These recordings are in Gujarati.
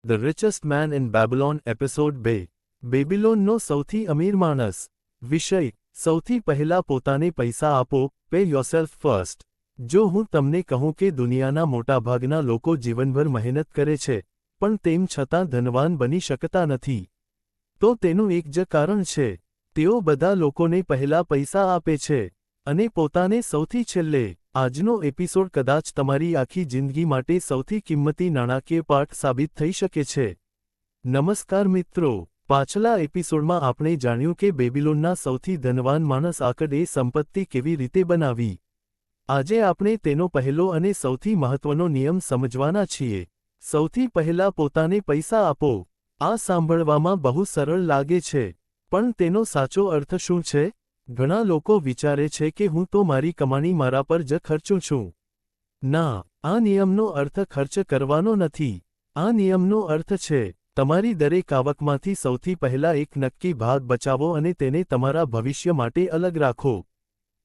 The richest man in બેબીલોન episode 2 બેબીલોનનો સૌથી અમીર માણસ. વિષય: સૌથી પહેલા પોતાને પૈસા આપો. Pay yourself first. જો હું તમને કહું કે દુનિયાના મોટાભાગના લોકો જીવનભર મહેનત કરે છે, પણ તેમ છતાં ધનવાન બની શકતા નથી, તો તેનું એક જ કારણ છે. તેઓ બધા લોકોને પહેલા પૈસા આપે છે અને પોતાને સૌથી છેલ્લે. આજનો એપિસોડ કદાચ તમારી આખી જિંદગી માટે સૌથી કિંમતી નાણાકીય પાઠ સાબિત થઈ શકે છે. નમસ્કાર મિત્રો, પાછલા એપિસોડમાં આપણે જાણ્યું કે બેબીલોનના સૌથી ધનવાન માણસ આકડે સંપત્તિ કેવી રીતે બનાવી. આજે આપણે તેનો પહેલો અને સૌથી મહત્વનો નિયમ સમજવાના છીએ. સૌથી પહેલા પોતાને પૈસા આપો. આ સાંભળવામાં બહુ સરળ લાગે છે, પણ તેનો સાચો અર્થ શું છે? ઘણા લોકો વિચારે છે કે હું તો મારી કમાણી મારા પર જ ખર્ચું છું. ના, આ નિયમનો અર્થ ખર્ચ કરવાનો નથી. આ નિયમનો અર્થ છે તમારી દરેક આવકમાંથી સૌથી પહેલા એક નક્કી ભાગ બચાવો અને તેને તમારા ભવિષ્ય માટે અલગ રાખો.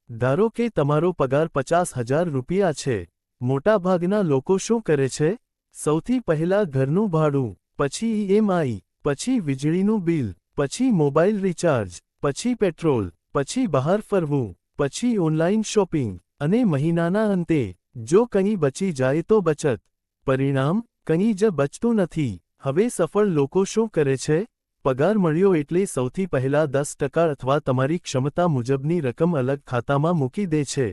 ધારો કે તમારો પગાર 50,000 રૂપિયા છે. મોટાભાગના લોકો શું કરે છે? સૌથી પહેલા ઘરનું ભાડું, પછી EMI, પછી વીજળીનું બિલ, પછી મોબાઈલ રિચાર્જ, પછી પેટ્રોલ, પછી બહાર ફરવું, પછી ઓનલાઈન શોપિંગ, અને મહિનાના અંતે જો કંઈ બચી જાય તો બચત. પરિણામ: કંઈ જ બચતું નથી. હવે સફળ લોકો શું કરે છે? પગાર મળ્યો એટલે સૌથી પહેલા 10% અથવા તમારી ક્ષમતા મુજબની રકમ અલગ ખાતામાં મૂકી દે છે.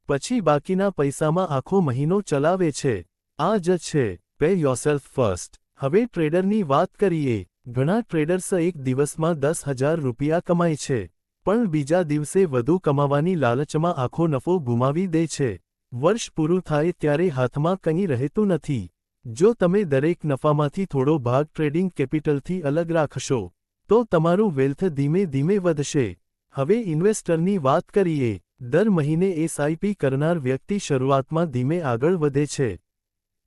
પછી બાકીના પૈસામાં આખો મહિનો ચલાવે છે. આ જ છે પે યોરસેલ્ફ ફર્સ્ટ. હવે ટ્રેડરની વાત કરીએ. ઘણા ટ્રેડર્સ એક દિવસમાં 10,000 રૂપિયા કમાય છે, પણ બીજા દિવસે વધુ કમાવાની લાલચમાં આખો નફો ગુમાવી દે છે. વર્ષ પૂરું થાય ત્યારે હાથમાં કંઈ રહેતું નથી. જો તમે દરેક નફામાંથી થોડો ભાગ ટ્રેડિંગ કેપિટલથી અલગ રાખશો, તો તમારું વેલ્થ ધીમે ધીમે વધશે. હવે ઇન્વેસ્ટરની વાત કરીએ. દર મહિને SIP કરનાર વ્યક્તિ શરૂઆતમાં ધીમે આગળ વધે છે,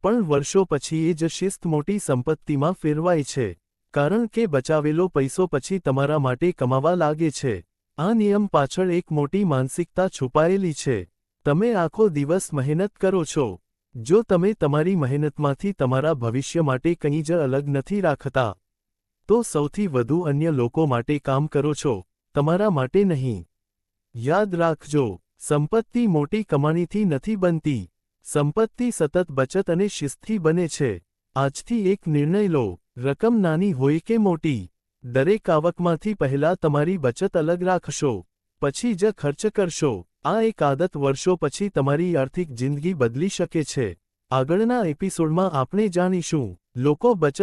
પણ વર્ષો પછી એ જ શિસ્ત મોટી સંપત્તિમાં ફેરવાય છે, કારણ કે બચાવેલો પૈસો પછી તમારા માટે કમાવા લાગે છે. આ નિયમ પાછળ એક મોટી માનસિકતા છુપાયેલી છે. તમે આખો દિવસ મહેનત કરો છો. જો તમે તમારી મહેનતમાંથી તમારા ભવિષ્ય માટે કંઈ જ અલગ નથી રાખતા, તો સૌથી વધુ અન્ય લોકો માટે કામ કરો છો, તમારા માટે નહીં. યાદ રાખજો, સંપત્તિ મોટી કમાણીથી નથી બનતી. સંપત્તિ સતત બચત અને શિસ્તથી બને છે. આજથી એક નિર્ણય લો, રકમ નાની હોય કે મોટી, દરેક આવકમાંથી પહેલા તમારી બચત અલગ રાખશો, પછી જ ખર્ચ કરશો. આ એક આદત વર્ષો પછી તમારી આર્થિક જિંદગી બદલી શકે છે. આગળના એપિસોડમાં આપણે જાણીશું લોકો બચત